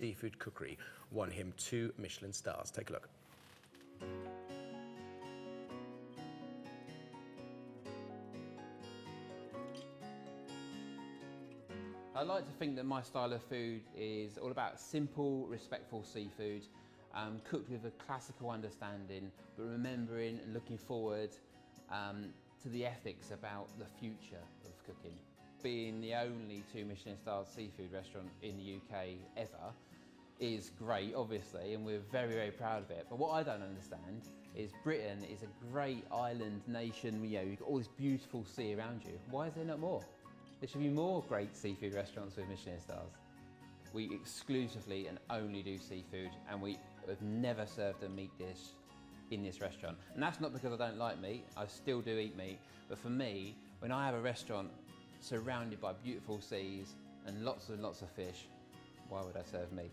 seafood cookery won him 2 Michelin stars. Take a look. I like to think that my style of food is all about simple, respectful seafood, cooked with a classical understanding, but remembering and looking forward to the ethics about the future of cooking. Being the only 2 Michelin-starred seafood restaurant in the UK ever is great, obviously, and we're very, very proud of it. But what I don't understand is Britain is a great island nation. You know, you've got all this beautiful sea around you. Why is there not more? There should be more great seafood restaurants with Michelin stars. We exclusively and only do seafood, and we have never served a meat dish in this restaurant. And that's not because I don't like meat, I still do eat meat, but for me, when I have a restaurant surrounded by beautiful seas and lots of fish, why would I serve meat?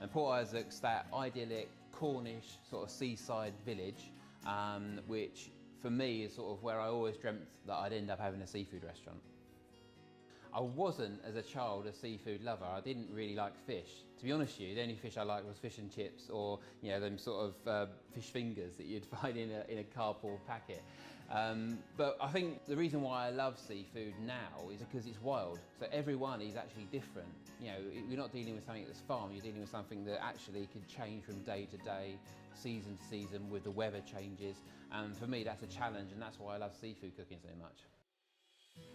And Port Isaac's that idyllic Cornish sort of seaside village, which for me is sort of where I always dreamt that I'd end up having a seafood restaurant. I wasn't, as a child, a seafood lover. I didn't really like fish. To be honest with you, the only fish I liked was fish and chips, or them sort of fish fingers that you'd find in a cardboard packet. But I think the reason why I love seafood now is because it's wild. So every one is actually different. You're not dealing with something that's farm, you're dealing with something that actually could change from day to day, season to season, with the weather changes. And for me, that's a challenge, and that's why I love seafood cooking so much.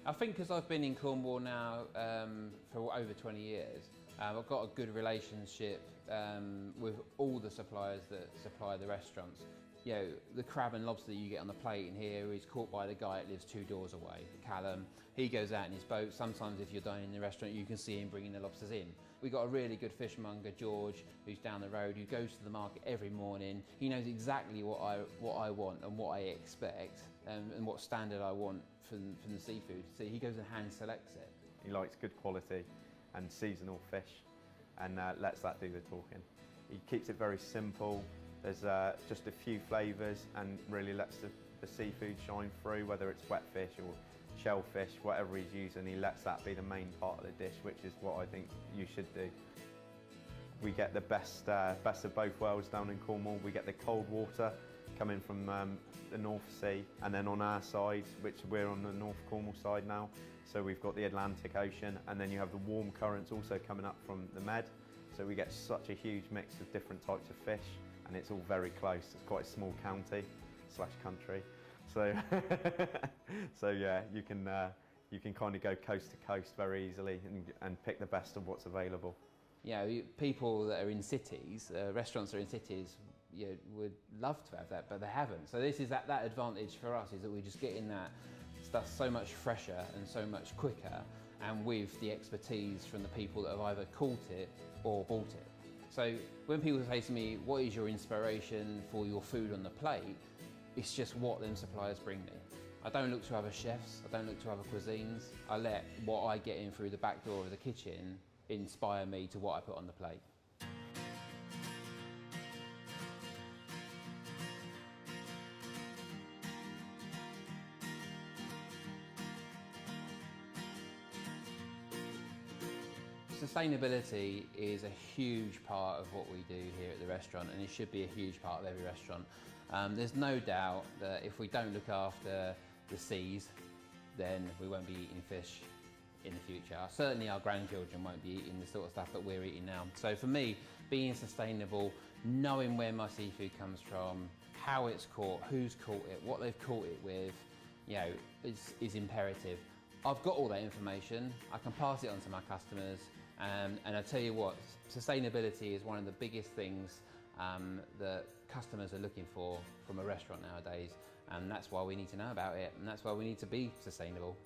I think because I've been in Cornwall now for over 20 years, I've got a good relationship with all the suppliers that supply the restaurants. The crab and lobster that you get on the plate in here is caught by the guy that lives 2 doors away, Callum. He goes out in his boat. Sometimes if you're dining in the restaurant, you can see him bringing the lobsters in. We've got a really good fishmonger, George, who's down the road, who goes to the market every morning. He knows exactly what I want and what I expect, and what standard I want from the seafood. So he goes and hand selects it. He likes good quality and seasonal fish, and lets that do the talking. He keeps it very simple. There's just a few flavours, and really lets the seafood shine through, whether it's wet fish or shellfish, whatever he's using, he lets that be the main part of the dish, which is what I think you should do. We get the best of both worlds down in Cornwall. We get the cold water coming from the North Sea, and then on our side, which we're on the North Cornwall side now, so we've got the Atlantic Ocean, and then you have the warm currents also coming up from the Med, so we get such a huge mix of different types of fish, and it's all very close. It's quite a small county / country, so so yeah, you can kind of go coast to coast very easily and pick the best of what's available. People that are in cities, restaurants that are in cities, would love to have that, but they haven't. So this is that advantage for us, is that we're just getting that stuff so much fresher and so much quicker, and with the expertise from the people that have either caught it or bought it. So when people say to me, what is your inspiration for your food on the plate? It's just what them suppliers bring me. I don't look to other chefs, I don't look to other cuisines. I let what I get in through the back door of the kitchen inspire me to what I put on the plate. Sustainability is a huge part of what we do here at the restaurant, and it should be a huge part of every restaurant. There's no doubt that if we don't look after the seas, then we won't be eating fish in the future. Certainly our grandchildren won't be eating the sort of stuff that we're eating now. So for me, being sustainable, knowing where my seafood comes from, how it's caught, who's caught it, what they've caught it with, is imperative. I've got all that information, I can pass it on to my customers, and I tell you what, sustainability is one of the biggest things that customers are looking for from a restaurant nowadays, and that's why we need to know about it, and that's why we need to be sustainable.